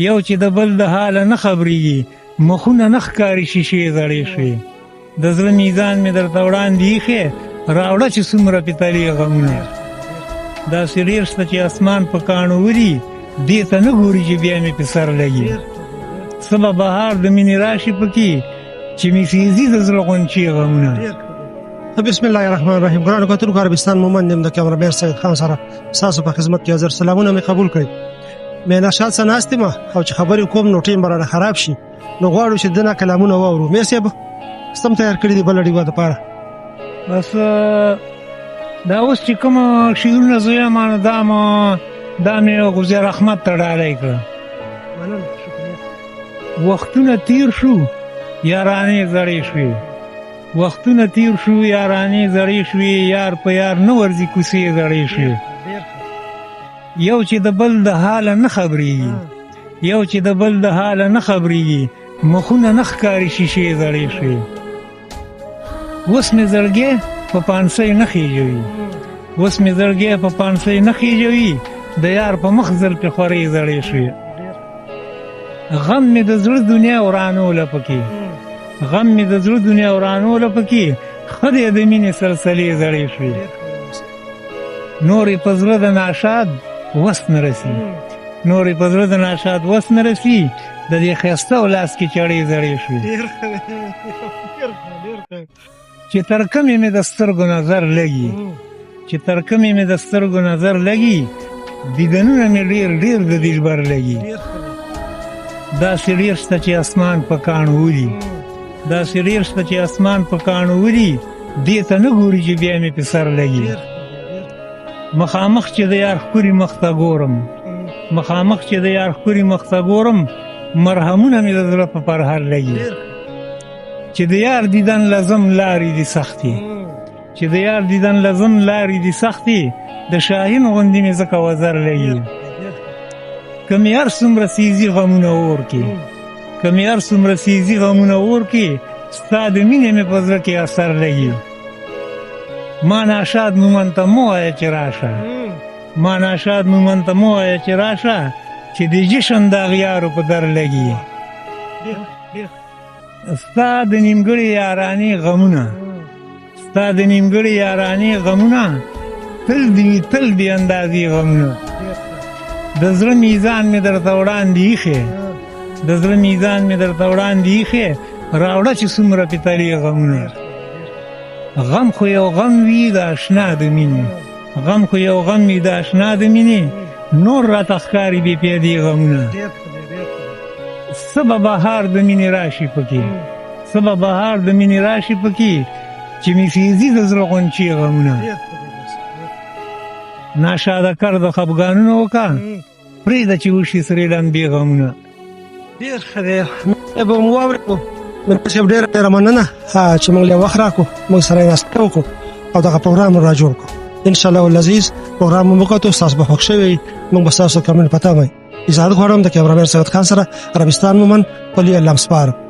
یو چې د بل د حاله نه خبرېږي مخونه نه ښکاري شیشې زړې شوې د زړه میزان مې درته وړاندې ایښی راوړه چې څومره پې تلې غمونه داسې ډېر شته چې اسمان په کاڼو ولي دې ته نه ګوري چې بیا مې پې سر لګي څه به بهار د مینې راشي پکې چې مې سیزي د زړه غونچې غمونه بسم الله الرحمن الرحیم. ګرانو کتونکو عربستان مومند یم د کیمرامین سید خان سره ستاسو په خدمت کې حاضر. سلامونه مې قبول کړئ. مې نشاط څه ناست یم او چې خبرې کوم نو ټیم به رانه خراب شي نو غواړو چې دنه کلامونه واورو. مې صاحب سم تیار کړي دي بله ډیوه دپاره بس دا اوس چې کوم شعرونه زه یم دا مې غزیر احمد ته ډالۍ کړه. وختونه تیر شو یارانې زړې شوې وختونه تیر شو یارانې زړې شوې یار په یار نه ورځي کوڅې زړې شوې یو چې د بل د حاله نه خبرېږي مخونه نه ښکاري شیشې زړې شوې اوس مې زړګی په پانسۍ نه خېجوي د یار په مخ زلفې خورې زړې شوې غم مې د زړه دنیا ورانوله پکې ښه دی د مینې سلسلې زړې شوې نورې په زړه د ناشاد وس نه رسي د دې ښایسته او لاس کې چړې زړې شوې چې تر کمې مې د سترګو نظر لګي دیدنونه مې ډېر د دلبر لګي داسې ډېر شته چې اسمان په کاڼو ولي دې ته نه ګوري چې بیا مې پې سر لګي مخامخ چې د یار ښکلي مخ ته ګورم مرهمونه مې د زړه په پرهر لګي چې د یار دیدن لازم لارې دي سختې د شاهین غوندې مې ځکه وزر لګي که مې هر څومره سیزي غمونه اور کې ستا د مینې مې په زړه کې اثر لګي ما ناشاد مومن ته مه وایه چې راشه چې د جشن د اغیارو په در لګي ستا د نیمګړې یارانې غمونه تل دی اندازې غمونه د زړه میزان مې درته وړاندې ایښی راوړه چې څومره پې تلې غمونه غم خو یو غم وي د اشنا د مینې نور راته ښکاري بې پیدې غمونه څه به بهار د مینې راشي پکې چې مې فیضي د زړه غونچې غمونه ناشاده کر د خفګانونو وکړه پرېږده چې وشي سرې لمبې غمونه ډېر ښه دی به مو واورېدو صاحب ډېره مننه چې موږ له وخت راکړو موږ سره یې ناسته وکړو او دغه پروګرام را جوړ کړو انشاءالله العزیز پروګرام مو وکړو ستاسو به خوښ شوی موږ به ستاسو کمنټ په تمه اجازه غواړم د کیمرامین سید خان سره عربستان مومند قلی الله سپارم